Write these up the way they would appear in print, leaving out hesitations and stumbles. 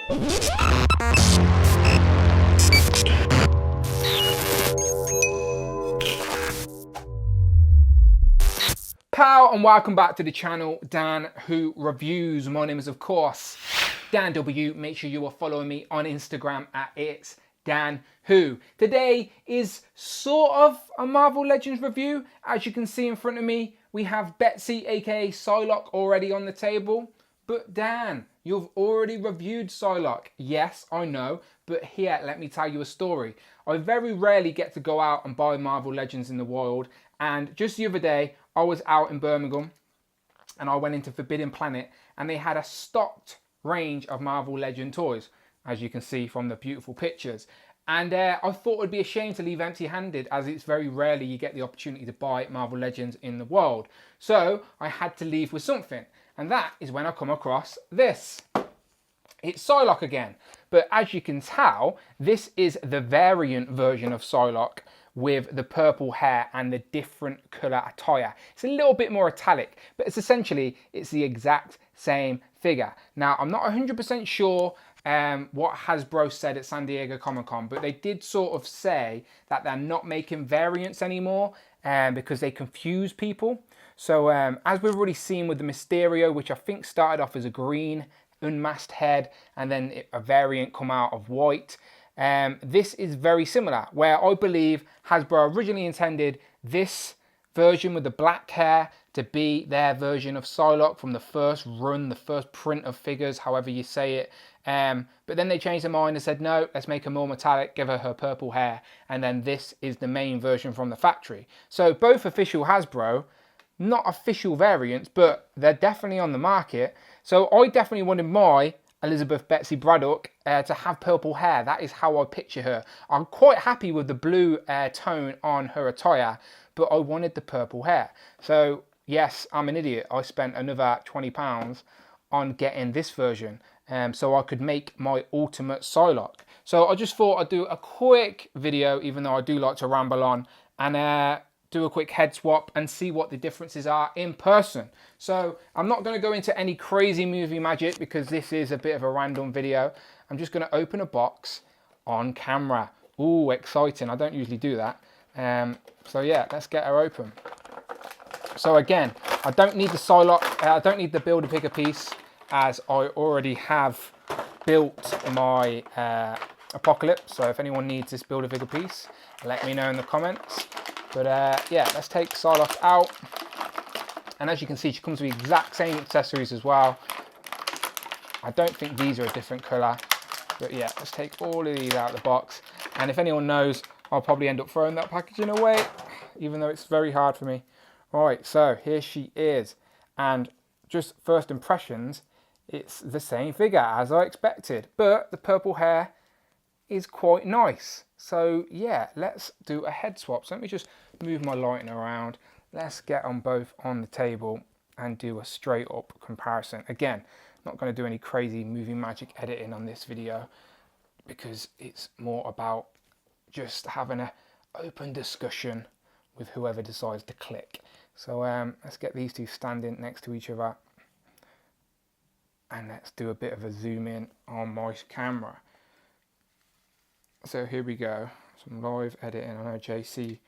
Pow, and welcome back to the channel, Dan Who Reviews. My name is, of course, Dan W. Make sure you are following me on Instagram at It's Dan Who. Today is sort of a Marvel Legends review. As you can see in front of me, we have Betsy, aka Psylocke, already on the table. But Dan, you've already reviewed Psylocke. Yes, I know, but here, let me tell you a story. I very rarely get to go out and buy Marvel Legends in the wild, and just the other day, I was out in Birmingham and I went into Forbidden Planet and they had a stocked range of Marvel Legend toys, as you can see from the beautiful pictures. And I thought it would be a shame to leave empty-handed, as it's very rarely you get the opportunity to buy Marvel Legends in the world. So I had to leave with something, and that is when I come across this. It's Psylocke again, but as you can tell, this is the variant version of Psylocke with the purple hair and the different colour attire. It's a little bit more metallic, but it's the exact same figure. Now, I'm not 100% sure what Hasbro said at San Diego Comic-Con, but they did sort of say that they're not making variants anymore because they confuse people. So as we've already seen with the Mysterio, which I think started off as a green unmasked head, and then a variant come out of white. This is very similar, where I believe Hasbro originally intended this version with the black hair to be their version of Psylocke from the first run, the first print of figures, however you say it. But then they changed their mind and said, no, let's make her more metallic, give her purple hair, and then this is the main version from the factory. So both official Hasbro, not official variants, but they're definitely on the market. So I definitely wanted my Elizabeth Betsy Braddock to have purple hair. That is how I picture her. I'm quite happy with the blue tone on her attire, but I wanted the purple hair. So yes, I'm an idiot. I spent another £20 on getting this version so I could make my ultimate Psylocke. So I just thought I'd do a quick video, even though I do like to ramble on, and do a quick head swap and see what the differences are in person. So I'm not going to go into any crazy movie magic because this is a bit of a random video. I'm just going to open a box on camera. Ooh, exciting. I don't usually do that. So yeah, let's get her open. So again, I don't need the Psylocke, I don't need the Build-A-Figure piece, as I already have built my Apocalypse. So if anyone needs this Build-A-Figure piece, let me know in the comments. But yeah, let's take Psylocke out. And as you can see, she comes with the exact same accessories as well. I don't think these are a different colour. But yeah, let's take all of these out of the box. And if anyone knows, I'll probably end up throwing that packaging away, even though it's very hard for me. All right, so here she is. And just first impressions, it's the same figure as I expected. But the purple hair is quite nice. So yeah, let's do a head swap. So let me just move my lighting around. Let's get on both on the table and do a straight up comparison. Again, not going to do any crazy movie magic editing on this video because it's more about just having an open discussion with whoever decides to click. So let's get these two standing next to each other and let's do a bit of a zoom in on my camera. So here we go, some live editing. I know JC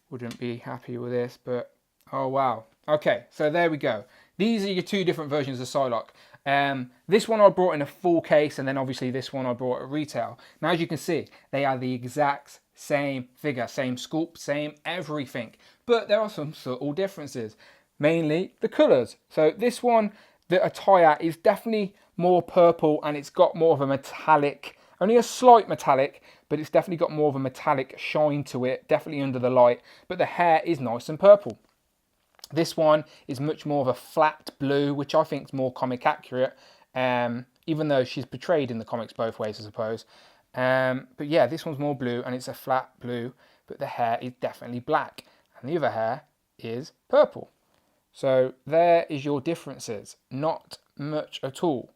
wouldn't be happy with this, but oh wow. Okay, so there we go. These are your two different versions of Psylocke. This one I brought in a full case, and then obviously this one I brought at retail. Now as you can see, they are the exact same figure, same sculpt, same everything. But there are some subtle differences, mainly the colours. So this one, the attire is definitely more purple and it's got more of a metallic, only a slight metallic, but it's definitely got more of a metallic shine to it, definitely under the light, but the hair is nice and purple. This one is much more of a flat blue, which I think is more comic accurate, even though she's portrayed in the comics both ways, I suppose. But yeah, this one's more blue and it's a flat blue, but the hair is definitely black, and the other hair is purple. So there is your differences, not much at all.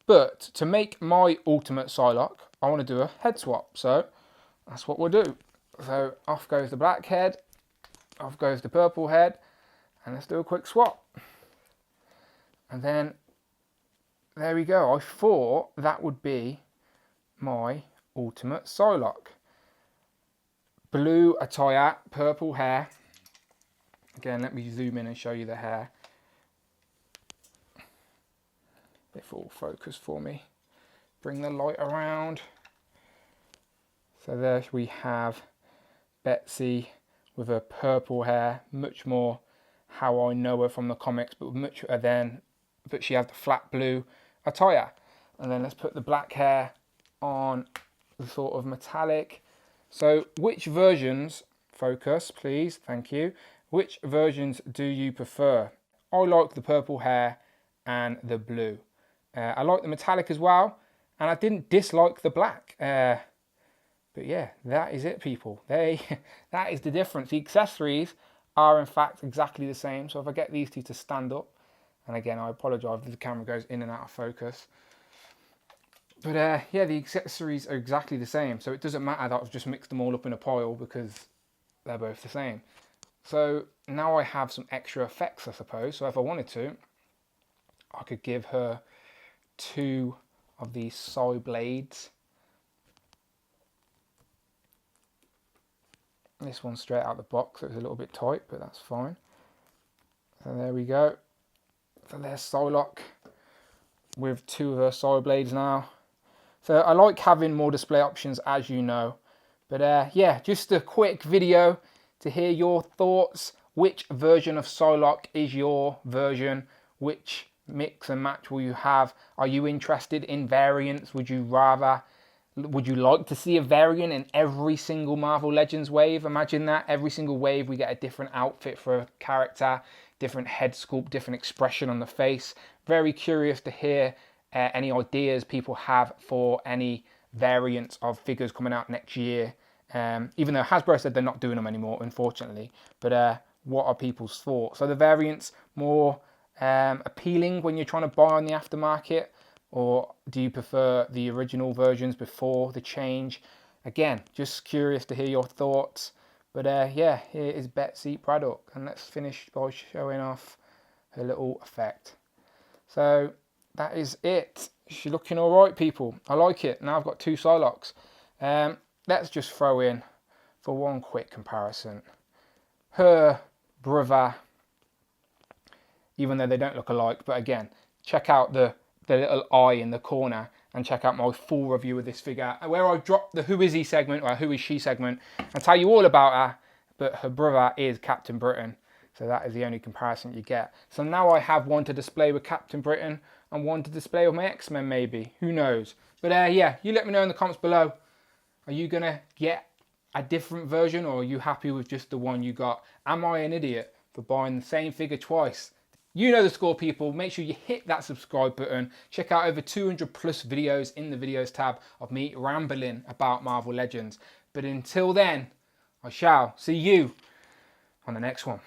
But to make my ultimate Psylocke, I want to do a head swap. So that's what we'll do. So off goes the black head, off goes the purple head, and let's do a quick swap. And then there we go. I thought that would be my ultimate Psylocke. Blue attire, purple hair. Again, let me zoom in and show you the hair. If it will focus for me. Bring the light around. So there we have Betsy with her purple hair, much more how I know her from the comics, but much then, but she has the flat blue attire. And then let's put the black hair on the sort of metallic. So which versions, focus please, thank you. Which versions do you prefer? I like the purple hair and the blue. I like the metallic as well, and I didn't dislike the black. But yeah, that is it, people. That is the difference. The accessories are in fact exactly the same. So if I get these two to stand up, and again, I apologise if the camera goes in and out of focus. But yeah, the accessories are exactly the same. So it doesn't matter that I've just mixed them all up in a pile because they're both the same. So now I have some extra effects, I suppose. So if I wanted to, I could give her 2 of these side blades. This one's straight out the box, so it's a little bit tight, but that's fine. So there we go. So there's Psylocke with 2 of her side blades now. So I like having more display options, as you know. But yeah, just a quick video to hear your thoughts. Which version of Psylocke is your version? Which mix and match will you have? Are you interested in variants? Would you like to see a variant in every single Marvel Legends wave? Imagine that. Every single wave we get a different outfit for a character, different head sculpt, different expression on the face. Very curious to hear any ideas people have for any variants of figures coming out next year. Even though Hasbro said they're not doing them anymore, unfortunately. But what are people's thoughts? Are the variants more appealing when you're trying to buy on the aftermarket? Or do you prefer the original versions before the change? Again, just curious to hear your thoughts. But yeah, here is Betsy Braddock. And let's finish by showing off her little effect. So that is it. She's looking all right, people. I like it. Now I've got 2 Psylocks. Let's just throw in, for one quick comparison, her brother, even though they don't look alike. But again, check out the little eye in the corner and check out my full review of this figure where I drop the who is he segment or who is she segment and tell you all about her. But her brother is Captain Britain, so that is the only comparison you get. So now I have one to display with Captain Britain and one to display with my X-Men, maybe, who knows. But yeah, you let me know in the comments below. Are you gonna get a different version, or are you happy with just the one you got? Am I an idiot for buying the same figure twice? You know the score, people. Make sure you hit that subscribe button. Check out over 200 plus videos in the videos tab of me rambling about Marvel Legends. But until then, I shall see you on the next one.